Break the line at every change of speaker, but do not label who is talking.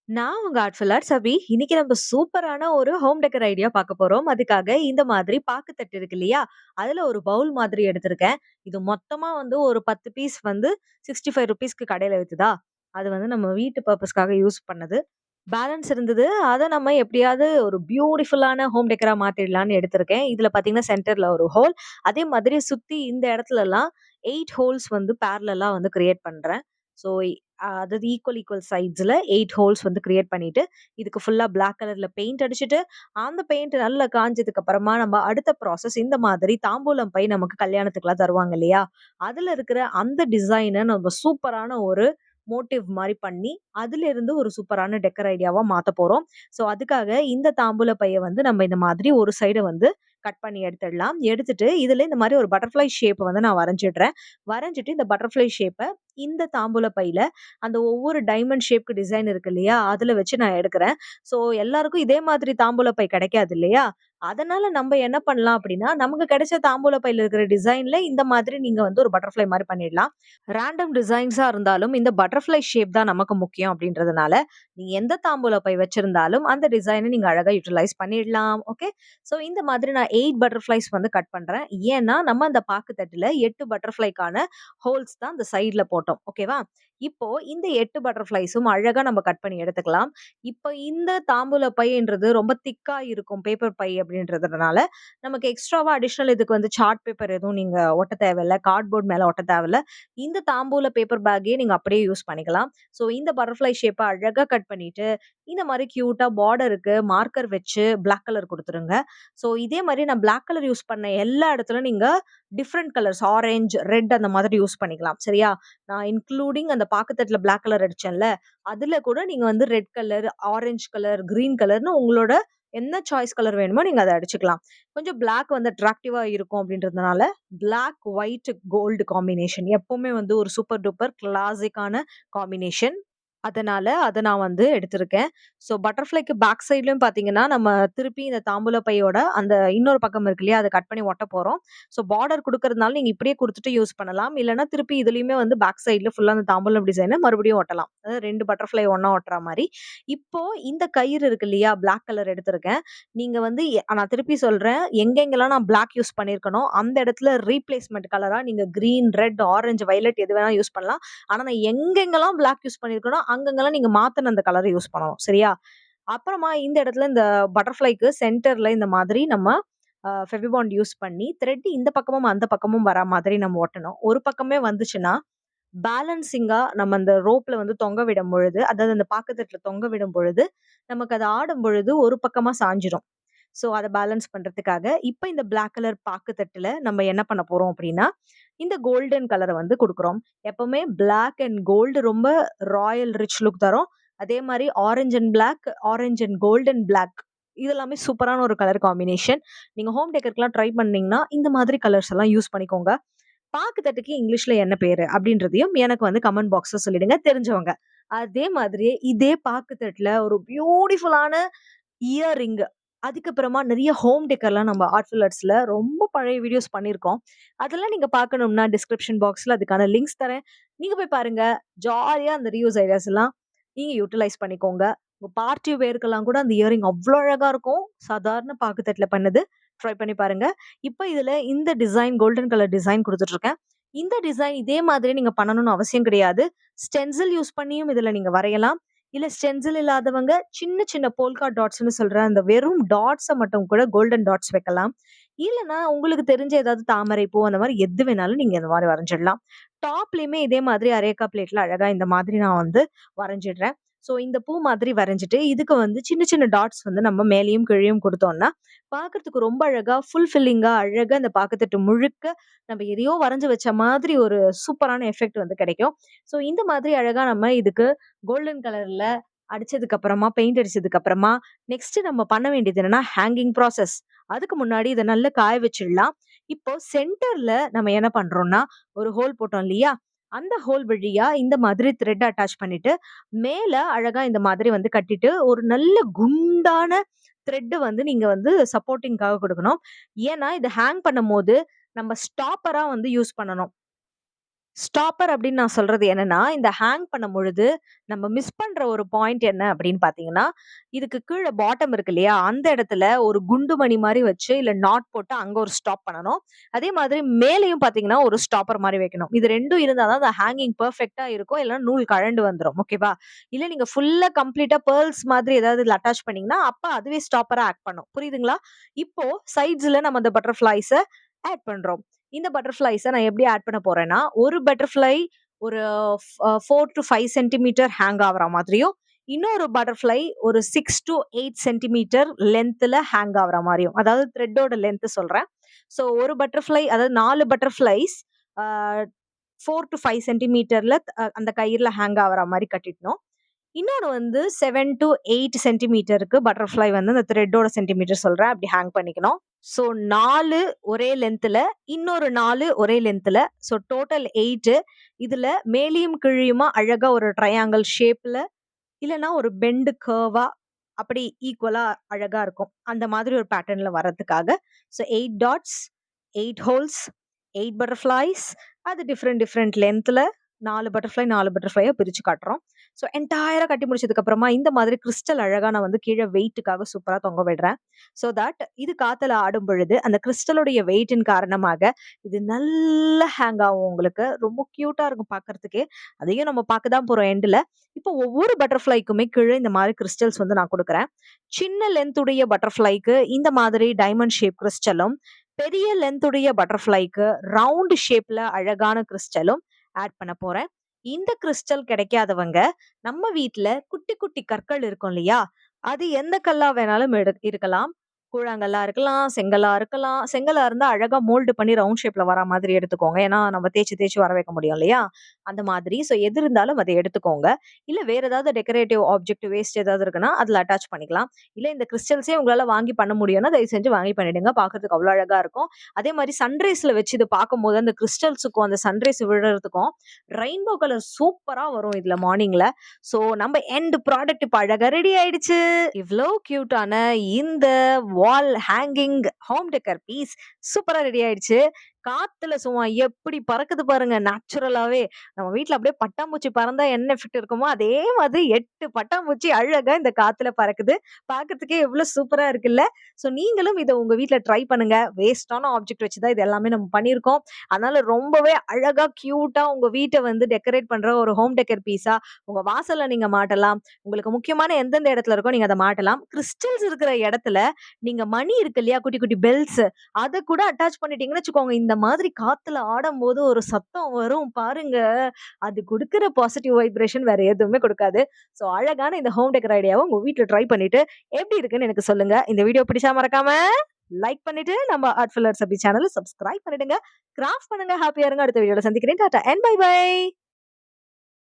நான் உங்க ஆர்ட்ஃபுல்லர் சபி. இன்னைக்கு நம்ம சூப்பரான ஒரு ஹோம் டெக்கர் ஐடியா பார்க்க போறோம். அதுக்காக இந்த மாதிரி பாக்குத்தட்டு இருக்கு இல்லையா? அதுல ஒரு பவுல் மாதிரி எடுத்திருக்கேன். இது மொத்தமா வந்து ஒரு 10 பீஸ் வந்து ₹65க்கு கடையில வித்துதா? அது வந்து நம்ம வீட்டு பர்ப்பஸ்க்காக யூஸ் பண்ணது. பேலன்ஸ் இருந்தது. அத நம்ம எப்படியாவது ஒரு பியூட்டிஃபுல்லான ஹோம் டெக்கரா மாத்திடலான்னு எடுத்திருக்கேன். இதுல பார்த்தீங்கன்னா, சென்டர்ல ஒரு ஹோல். அதே மாதிரி சுத்தி இந்த இடத்துலலாம் 8 ஹோல்ஸ் வந்து பேரலலா வந்து கிரியேட் பண்றேன். ஸோ அதாவது ஈக்குவல் சைட்ஸ்ல 8 ஹோல்ஸ் வந்து கிரியேட் பண்ணிட்டு, இதுக்கு ஃபுல்லா பிளாக் கலர்ல பெயிண்ட் அடிச்சுட்டு, அந்த பெயிண்ட் நல்லா காஞ்சதுக்கு அப்புறமா நம்ம அடுத்த ப்ராசஸ் இந்த மாதிரி தாம்பூலம் பை நமக்கு கல்யாணத்துக்குலாம் தருவாங்க இல்லையா? அதுல இருக்கிற அந்த டிசைன நம்ம சூப்பரான ஒரு மோட்டிவ் மாரி பண்ணி, அதிலிருந்து ஒரு சூப்பரான டெக்கர் ஐடியாவா மாத்தப் போறோம். ஸோ அதுக்காக இந்த தாம்பூல பைய வந்து நம்ம இந்த மாதிரி ஒரு சைட வந்து கட் பண்ணி எடுத்துடலாம். எடுத்துட்டு இதுல இந்த மாரி ஒரு பட்டர்ஃப்ளை ஷேப் வந்து நான் வரைஞ்சிடுறேன். வரைஞ்சிட்டு இந்த பட்டர்ஃப்ளை ஷேப்ப இந்த தாம்பூல பையில அந்த ஒவ்வொரு டைமண்ட் ஷேப்க்கு டிசைன் இருக்கு இல்லையா? அதுல வச்சு நான் எடுக்கிறேன். ஸோ எல்லாருக்கும் இதே மாதிரி தாம்பூல பை கிடைக்காது இல்லையா? அதனால நம்ப என்ன பண்ணலாம் அப்படின்னா, நமக்கு கிடைச்ச தாம்பூல பையில இருக்கிற டிசைன்ல இந்த மாதிரி நீங்க வந்து ஒரு பட்டர்ஃப்ளை மாரி பண்ணிடலாம். ரேண்டம் டிசைன்ஸா இருந்தாலும் இந்த பட்டர்ஃப்ளை ஷேப் தான் நமக்கு முக்கியம் அப்படின்றதுனால, நீங்க எந்த தாம்பூல பை வச்சிருந்தாலும் அந்த டிசைன நீங்க அழகா யுட்டிலைஸ் பண்ணிடலாம். ஓகே. ஸோ இந்த மாதிரி நான் 8 பட்டர்ஃப்ளைஸ் வந்து கட் பண்றேன். ஏன்னா, நம்ம அந்த பாக்கு தட்டுல 8 பட்டர்ஃப்ளைக்கான ஹோல்ஸ் தான் அந்த சைட்ல போட்டோம். ஓகேவா? இப்போ இந்த 8 பட்டர்ஃப்ளைஸும் அழகா நம்ம கட் பண்ணி எடுத்துக்கலாம். இப்போ இந்த தாம்பூல பைன்றது ரொம்ப திக்கா இருக்கும். பேப்பர் பை அப்படின்றதுனால, நமக்கு எக்ஸ்ட்ராவா அடிஷனல் இதுக்கு வந்து சார்ட் பேப்பர் எதுவும் நீங்க ஒட்ட தேவையில்ல. கார்ட்போர்ட் மேல ஒட்ட தேவையில்ல. இந்த தாம்பூல பேப்பர் பேக்கே நீங்க அப்படியே யூஸ் பண்ணிக்கலாம். ஸோ இந்த பட்டர்ஃப்ளை ஷேப்ப அழகா கட் பண்ணிட்டு, இந்த மாரி கியூட்டா பார்டருக்கு மார்க்கர் வச்சு பிளாக் கலர் குடுத்துருங்க. ஸோ இதே மாரி நான் பிளாக் கலர் யூஸ் பண்ண எல்லா இடத்துலயும் நீங்க டிஃபரண்ட் கலர்ஸ் ஆரஞ்ச், ரெட் அந்த மாதிரி யூஸ் பண்ணிக்கலாம். சரியா? நான் இன்க்ளூடிங் அந்த பாக்குத்தட்டுல பிளாக் கலர் அடிச்சேன்ல, அதுல கூட நீங்க வந்து red colour, orange colour, green கலர்ன்னு உங்களோட என்ன சாய்ஸ் கலர் வேணுமோ நீங்க அத அடிச்சுக்கலாம். கொஞ்சம் பிளாக் வந்து அட்ராக்டிவா இருக்கும் அப்படின்றதுனால, பிளாக், ஒயிட், கோல்டு காம்பினேஷன் எப்பவுமே வந்து ஒரு சூப்பர் டூப்பர் கிளாசிக்கான காம்பினேஷன். அதனால அத நான் வந்து எடுத்திருக்கேன். ஸோ பட்டர்ஃப்ளைக்கு பேக் சைட்லயும் பார்த்தீங்கன்னா, நம்ம திருப்பி இந்த தாம்பூல பையோட அந்த இன்னொரு பக்கம் இருக்கு இல்லையா? அத கட் பண்ணி ஒட்ட போறோம். ஸோ பார்டர் குடுக்கறதுனால நீங்க இப்படியே குடுத்துட்டு யூஸ் பண்ணலாம். இல்லன்னா திருப்பி இதுலயுமே வந்து பேக் சைட்ல ஃபுல்லா அந்த தாம்பூலம் டிசைன மறுபடியும் ஒட்டலாம். அதாவது 2 பட்டர்ஃப்ளை ஒண்ணா ஒட்டுற மாரி. இப்போ இந்த கயிறு இருக்கு இல்லையா? பிளாக் கலர் எடுத்திருக்கேன். நீங்க வந்து நான் திருப்பி சொல்றேன். எங்கெங்கலாம் நான் பிளாக் யூஸ் பண்ணியிருக்கனோ, அந்த இடத்துல ரீப்ளேஸ்மென்ட் கலரா நீங்க கிரீன், ரெட், ஆரஞ்ச், வயலட் எது வேணா யூஸ் பண்ணலாம். ஆனா நான் எங்கெங்கலாம் பிளாக் யூஸ் பண்ணியிருக்கனோ, அங்கங்கலாம் நீங்க மாத்துன அந்த கலர யூஸ் பண்ணணும். சரியா? அப்புறமா இந்த இடத்துல இந்த பட்டர்ஃப்ளைக்கு சென்டர்ல இந்த மாதிரி நம்ம ஃபெவிபாண்ட் யூஸ் பண்ணி த்ரெட் இந்த பக்கமும், அந்த பக்கமும் வரா மாதிரி நம்ம ஒட்டணும். ஒரு பக்கமே வந்துச்சுன்னா, பேலன்சிங்கா நம்ம அந்த ரோப்ல வந்து தொங்க விடும் பொழுது, அதாவது அந்த பாக்குத்தட்டுல தொங்க விடும் பொழுது, நமக்கு அது ஆடும் பொழுது ஒரு பக்கமா சாஞ்சிரும். ஸோ அத பேலன்ஸ் பண்றதுக்காக, இப்ப இந்த பிளாக் கலர் பாக்குத்தட்டுல நம்ம என்ன பண்ண போறோம் அப்டின்னா, இந்த கோல்டன் கலர வந்து குடுக்குறோம். எப்பவுமே பிளாக் அண்ட் கோல்டு ரொம்ப ராயல் ரிச் லுக் தரும். அதே மாரி orange and black, orange and golden black இது எல்லாமே சூப்பரான ஒரு கலர் காம்பினேஷன். நீங்க ஹோம் டெக்கர்க்குலாம் ட்ரை பண்ணீங்கன்னா, இந்த மாதிரி கலர்ஸ் எல்லாம் யூஸ் பண்ணிக்கோங்க. பாக்குத்தட்டுக்கு இங்கிலீஷ்ல என்ன பேரு? அப்டின்றதையும் எனக்கு வந்து கமெண்ட் பாக்ஸ்ல சொல்லிடுங்க தெரிஞ்சவங்க. அதே மாதிரியே இதே பாக்குத்தட்டுல ஒரு பியூட்டிஃபுல்லான இயர்ரிங் அதுக்கப்புறமா நெறைய ஹோம் டெக்கர்லாம் நம்ம ஆர்ட்ஃபுல்லர்ஸ்ல ரொம்ப பழைய வீடியோஸ் பண்ணியிருக்கோம். அதெல்லாம் நீங்க பார்க்கணும்னா டிஸ்கிரிப்ஷன் பாக்ஸ்ல அதுக்கான லிங்க்ஸ் தரேன். நீங்க போய் பாருங்க. ஜாலியா அந்த ரீயூஸ் ஐடியாஸ் எல்லாம் நீங்க யூட்டிலைஸ் பண்ணிக்கோங்க. உங்க பார்ட்டி வேர்க்கெல்லாம் கூட அந்த இயரிங் அவ்ளோ அழகா இருக்கும். சாதாரண பாக்குத்தட்டுல பண்ணது. ட்ரை பண்ணி பாருங்க. இப்ப இதுல இந்த டிசைன் கோல்டன் கலர் டிசைன் குடுத்துட்டுருக்கேன். இந்த டிசைன் இதே மாதிரி நீங்க பண்ணணும்னு அவசியம் கிடையாது. ஸ்டென்சில் யூஸ் பண்ணியும் இதுல நீங்க வரையலாம். இல்ல ஸ்டென்சில் இல்லாதவங்க சின்ன சின்ன போல்கா டாட்ஸ்ன்னு சொல்ற அந்த வெறும் டாட்ஸ மட்டும் கூட கோல்டன் டாட்ஸ் வைக்கலாம். இல்லன்னா உங்களுக்கு தெரிஞ்ச ஏதாவது தாமரை பூ அந்த மாரி எது வேணாலும் நீங்க இந்த மாரி வரைஞ்சிடலாம். டாப்லயுமே இதே மாதிரி அரேக்கா பிளேட்ல அழகா இந்த மாதிரி நான் வந்து வரைஞ்சிடுறேன். ஸோ இந்த பூ மாதிரி வரைஞ்சுட்டு, இதுக்கு வந்து சின்ன சின்ன டாட்ஸ் வந்து நம்ம மேலேயும் கீழயும் குடுத்தோம்னா, பார்க்கறதுக்கு ரொம்ப அழகா ஃபுல்ஃபில்லிங்கா அழகா அந்த பாக்கத்தட்டு முழுக்க நம்ம எதையோ வரைஞ்சு வச்ச மாதிரி ஒரு சூப்பரான எஃபெக்ட் வந்து கிடைக்கும். ஸோ இந்த மாதிரி அழகா நம்ம இதுக்கு கோல்டன் கலர்ல அடிச்சதுக்கு அப்புறமா, பெயிண்ட் அடிச்சதுக்கு அப்புறமா, நெக்ஸ்ட் நம்ம பண்ண வேண்டியது என்னன்னா, ஹேங்கிங் ப்ராசஸ். அதுக்கு முன்னாடி இத நல்லா காய வச்சுடலாம். இப்போ சென்டர்ல நம்ம என்ன பண்றோம்னா, ஒரு ஹோல் போட்டோம் இல்லையா? அந்த ஹோல் வழியா இந்த மாதிரி த்ரெட் அட்டாச் பண்ணிட்டு, மேல அழகா இந்த மாதிரி வந்து கட்டிட்டு, ஒரு நல்ல குண்டான த்ரெட் வந்து நீங்க வந்து சப்போர்ட்டிங்காக குடுக்கணும். ஏன்னா, இத ஹேங் பண்ணும்போது நம்ம ஸ்டாப்பரா வந்து யூஸ் பண்ணணும். ஸ்டாப்பர் அப்படின்னு நான் சொல்றது என்னன்னா, இந்த ஹேங் பண்ணும்பொழுது, நம்ம மிஸ் பண்ற ஒரு பாயிண்ட் என்ன அப்படின்னு பார்த்தீங்கன்னா, இதுக்கு கீழ பாட்டம் இருக்கு இல்லையா? அந்த இடத்துல ஒரு குண்டு மணி மாரி வச்சு, இல்ல நாட் போட்டு அங்க ஒரு ஸ்டாப் பண்ணணும். அதே மாதிரி மேலேயும் பார்த்தீங்கன்னா, ஒரு ஸ்டாப்பர் மாரி வைக்கணும். இது 2ம் இருந்தா தான் அந்த ஹேங்கிங் பெர்ஃபெக்ட்டா இருக்கும். இல்லன்னா நூல் கழண்டு வந்துரும். ஓகேவா? இல்ல நீங்க ஃபுல்லா கம்ப்ளீட்டா பெர்ல்ஸ் மாதிரி ஏதாவது இதுல அட்டாச் பண்ணீங்கன்னா, அப்ப அதுவே ஸ்டாப்பரா ஆக்ட் பண்ணும். புரியுதுங்களா? இப்போ சைட்ஸ்ல நம்ம அந்த பட்டர்ஃப்ளைஸ ஆட் பண்றோம். இந்த பட்டர்ஃப்ளைஸ நான் எப்படி ஆட் பண்ண போறேன்னா, ஒரு பட்டர்ஃப்ளை ஒரு 4 டூ 5 சென்டிமீட்டர் ஹேங் ஆகுற மாதிரியும், இன்னொரு பட்டர்ஃப்ளை ஒரு 6 டூ 8 சென்டிமீட்டர் லென்த்ல ஹேங் ஆகுற மாரியும். அதாவது த்ரெட்டோட லென்த் சொல்றேன். ஸோ ஒரு பட்டர்ஃப்ளை அதாவது 4 பட்டர்ஃப்ளைஸ் ஆ 4 டூ 5 சென்டிமீட்டர்ல அந்த கயிறுல ஹேங் ஆகுற மாரி கட்டிடணும். இன்னொன்னு வந்து 7 டூ 8 சென்டிமீட்டருக்கு பட்டர்ஃப்ளை வந்து அந்த த்ரெட்டோட சென்டிமீட்டர் சொல்றேன். அப்படி ஹேங் பண்ணிக்கணும். ஸோ 4 ஒரே லென்த்ல, இன்னொரு 4 ஒரே லென்த்ல. So total 8. இதுல மேலேயும் கீழயுமா அழகா ஒரு ட்ரையாங்கிள் ஷேப்ல, இல்லன்னா ஒரு பெண்ட் கர்வா அப்படி ஈக்குவலா அழகா இருக்கும். அந்த மாதிரி ஒரு பேட்டர்ன்ல வர்றதுக்காக. So 8 dots, 8 holes, 8 butterflies. அது டிஃபரெண்ட் டிஃபரெண்ட் லென்த்ல 4 பட்டர்ஃப்ளை, 4 பட்டர்ஃப்ளையா பிரிச்சு காட்டுறோம். ஸோ என்டையரா கட்டி முடிச்சதுக்கு அப்புறமா இந்த மாதிரி கிறிஸ்டல் அழகா நான் வந்து கீழ வெயிட்டுக்காக சூப்பரா தொங்க விடுறேன். ஸோ தட் இது காத்துல ஆடும் பொழுது அந்த கிறிஸ்டலுடைய வெயிட்டின் காரணமாக இது நல்லா ஹேங் ஆகும் உங்களுக்கு. ரொம்ப கியூட்டா இருக்கும் பார்க்கறதுக்கே. அதையும் நம்ம பார்க்க தான் போறோம் எண்டுல. இப்போ ஒவ்வொரு பட்டர்ஃப்ளைக்குமே கீழ இந்த மாதிரி கிறிஸ்டல்ஸ் வந்து நான் குடுக்குறேன். சின்ன லென்த் உடைய பட்டர்ஃப்ளைக்கு இந்த மாதிரி டைமண்ட் ஷேப் கிறிஸ்டலும், பெரிய லென்த் உடைய பட்டர்ஃப்ளைக்கு ரவுண்ட் ஷேப்ல அழகான கிறிஸ்டலும் ஆட் பண்ண போறேன். இந்த கிறிஸ்டல் கிடைக்காதவங்க, நம்ம வீட்ல குட்டி, குட்டி கற்கள் இருக்கும் இல்லையா? அது எந்த கல்லா வேணாலும் இருக்கலாம். கூழாங்கல்லா இருக்கலாம், செங்கல்லா இருக்கலாம். செங்கல்லா இருந்தா அழகா மோல்டு பண்ணி ரவுண்ட் ஷேப்ல வரா மாதிரி எடுத்துக்கோங்க. ஏன்னா, நம்ம தேய்ச்சு, தேய்ச்சு வர வைக்க முடியும் இல்லையா? அந்த மாதிரி. ஸோ எது இருந்தாலும் அத எடுத்துக்கோங்க. இல்ல வேற ஏதாவது டெக்கரேட்டிவ் ஆப்ஜெக்ட் வேஸ்ட் ஏதாவது இருக்குன்னா, அதுல அட்டாச் பண்ணிக்கலாம். இல்ல இந்த கிறிஸ்டல்ஸே உங்களால வாங்கி பண்ண முடியும்னா, தயவு செஞ்சு வாங்கி பண்ணிடுங்க. பார்க்கறதுக்கு அவ்ளோ அழகா இருக்கும். அதே மாரி சன்ரைஸ்ல வச்சு இது பார்க்கும்போது, அந்த கிறிஸ்டல்ஸுக்கும், அந்த சன்ரைஸ் விழறதுக்கும் ரெயின்போ கலர் சூப்பரா வரும் இதுல மார்னிங்ல. ஸோ நம்ம எண்ட் ப்ராடக்ட் இப்ப அழகா ரெடி ஆயிடுச்சு. இவ்ளோ கியூட்டான இந்த wall hanging home decor piece சூப்பரா ரெடி ஆயிடுச்சு. காத்துல சும்மா எப்படி பறக்குது பாருங்க நேச்சுரலாவே. நம்ம வீட்ல அப்படியே பட்டாம்பூச்சி பறந்தா என்ன எஃபெக்ட் இருக்குமோ, அதே மாதிரி 8 பட்டாம்பூச்சி அழகா இந்த காத்துல பறக்குது. பார்க்கறதுக்கே எவ்ளோ சூப்பரா இருக்குல்ல? ஸோ நீங்களும் இத உங்க வீட்ல ட்ரை பண்ணுங்க. வேஸ்ட்டான ஆப்ஜெக்ட் வச்சு தான் இது எல்லாமே நம்ம பண்ணியிருக்கோம். அதனால ரொம்பவே அழகா கியூட்டா உங்க வீட்ட வந்து டெக்கரேட் பண்ற ஒரு ஹோம் டெக்கர் பீஸா உங்க வாசல்ல நீங்க மாட்டலாம். உங்களுக்கு முக்கியமான எந்தெந்த இடத்துல இருக்கோ நீங்க அத மாட்டலாம். கிறிஸ்டல்ஸ் இருக்கிற இடத்துல நீங்க மணி இருக்கு இல்லையா? குட்டி, குட்டி பெல்ஸ் அத கூட அட்டாச் பண்ணிட்டீங்கன்னு வச்சுக்கோங்க. இந்த மாதிரி காத்துல ஆடம்போது ஒரு சத்தம் வரும் பாருங்க. அது குடுக்குற பாசிட்டிவ் வைப்ரேஷன் வேற எதுவுமே குடுக்காது. ஸோ அழகான இந்த ஹோம் டெக்கர் ஐடியாவ உங்க வீட்ல ட்ரை பண்ணிட்டு எப்படி இருக்குன்னு எனக்கு சொல்லுங்க. இந்த வீடியோ பிடிச்சா மறக்காம லைக் பண்ணிட்டு நம்ம ஆர்ட்ஃபுல் ஆர்ட்ஸ் அப்டி சேனல சப்ஸ்கிரைப் பண்ணிடுங்க. கிராஃப்ட் பண்ணுங்க. ஹேப்பியா இருங்க. அடுத்த வீடியோல சந்திக்கிறேன். Tata and bye by.